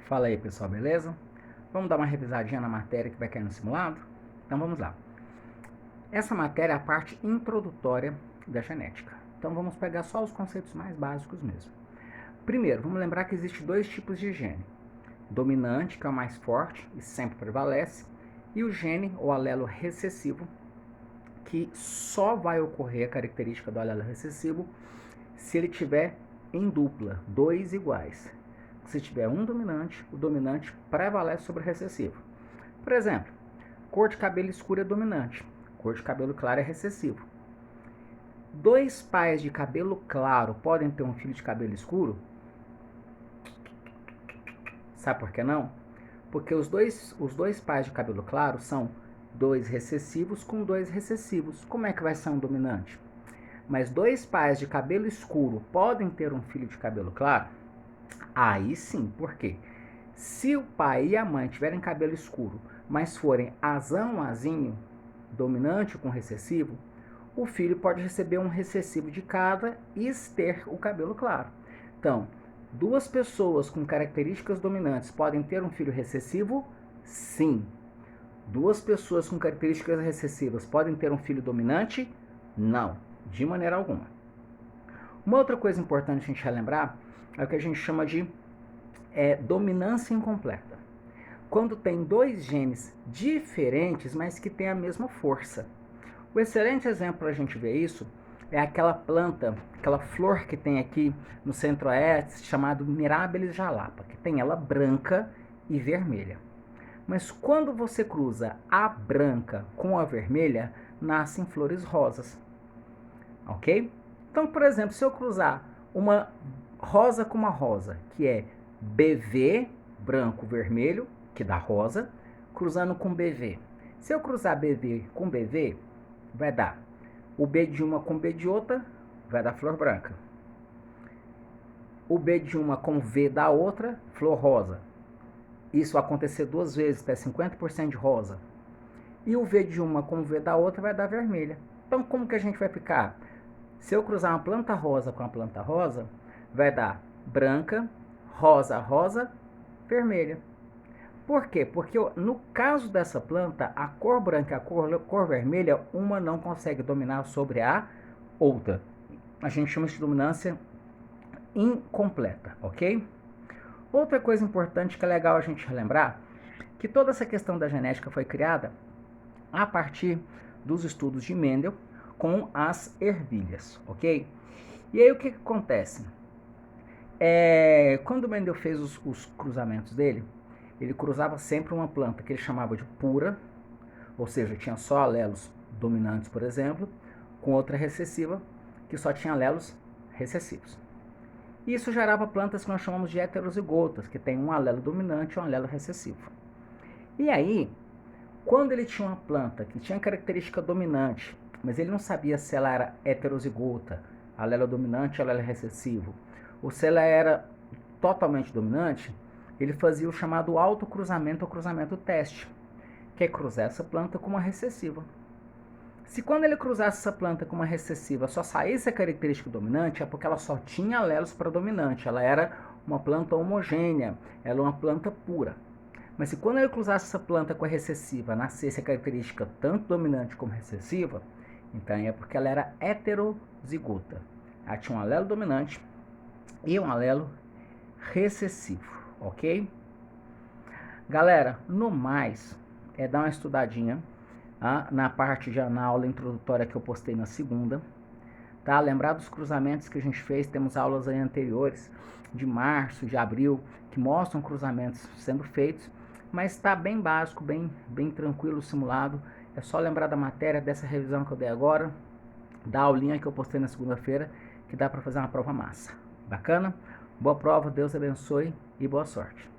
Fala aí, pessoal, beleza? Vamos dar uma revisadinha na matéria que vai cair no simulado? Então vamos lá. Essa matéria é a parte introdutória da genética. Então vamos pegar só os conceitos mais básicos mesmo. Primeiro, vamos lembrar que existem dois tipos de gene. Dominante, que é o mais forte e sempre prevalece, e o gene ou alelo recessivo, que só vai ocorrer a característica do alelo recessivo se ele tiver em dupla, dois iguais. Se tiver um dominante, o dominante prevalece sobre o recessivo. Por exemplo, cor de cabelo escuro é dominante, cor de cabelo claro é recessivo. Dois pais de cabelo claro podem ter um filho de cabelo escuro? Sabe por que não? Porque os dois pais de cabelo claro são dois recessivos com dois recessivos. Como é que vai ser um dominante? Mas dois pais de cabelo escuro podem ter um filho de cabelo claro? Aí sim, por quê? Se o pai e a mãe tiverem cabelo escuro, mas forem azão, azinho, dominante com recessivo, o filho pode receber um recessivo de cada e ter o cabelo claro. Então, duas pessoas com características dominantes podem ter um filho recessivo? Sim. Duas pessoas com características recessivas podem ter um filho dominante? Não, de maneira alguma. Uma outra coisa importante a gente relembrar é o que a gente chama de dominância incompleta. Quando tem dois genes diferentes, mas que têm a mesma força. O excelente exemplo para a gente ver isso é aquela planta, aquela flor que tem aqui no centro-oeste, chamado Mirabilis jalapa, que tem ela branca e vermelha. Mas quando você cruza a branca com a vermelha, nascem flores rosas. Ok? Então, por exemplo, se eu cruzar uma rosa com uma rosa, que é BV, branco, vermelho, que dá rosa, cruzando com BV. Se eu cruzar BV com BV, vai dar o B de uma com B de outra, vai dar flor branca. O B de uma com V da outra, flor rosa. Isso acontecer duas vezes, dá 50% de rosa. E o V de uma com o V da outra vai dar vermelha. Então, como que a gente vai ficar? Se eu cruzar uma planta rosa com a planta rosa, vai dar branca, rosa, rosa, vermelha. Por quê? Porque no caso dessa planta, a cor branca e a cor vermelha, uma não consegue dominar sobre a outra. A gente chama de dominância incompleta, ok? Outra coisa importante que é legal a gente relembrar, que toda essa questão da genética foi criada a partir dos estudos de Mendel com as ervilhas, ok? E aí o que acontece? Quando Mendel fez os cruzamentos dele, ele cruzava sempre uma planta que ele chamava de pura, ou seja, tinha só alelos dominantes, por exemplo, com outra recessiva, que só tinha alelos recessivos. Isso gerava plantas que nós chamamos de heterozigotas, que tem um alelo dominante e um alelo recessivo. E aí, quando ele tinha uma planta que tinha característica dominante, mas ele não sabia se ela era heterozigota, alelo dominante ou alelo recessivo, ou se ela era totalmente dominante, ele fazia o chamado autocruzamento ou cruzamento teste, que é cruzar essa planta com uma recessiva. Se quando ele cruzasse essa planta com uma recessiva só saísse a característica dominante, é porque ela só tinha alelos para dominante, ela era uma planta homogênea, ela é uma planta pura. Mas se quando ele cruzasse essa planta com a recessiva, nascesse a característica tanto dominante como recessiva, então é porque ela era heterozigota. Ela tinha um alelo dominante e um alelo recessivo, ok? Galera, no mais, dar uma estudadinha na parte na aula introdutória que eu postei na segunda, tá? Lembrar dos cruzamentos que a gente fez, temos aulas aí anteriores, de março, de abril, que mostram cruzamentos sendo feitos, mas está bem básico, bem tranquilo o simulado. É só lembrar da matéria, dessa revisão que eu dei agora, da aulinha que eu postei na segunda-feira, que dá para fazer uma prova massa. Bacana? Boa prova, Deus abençoe e boa sorte.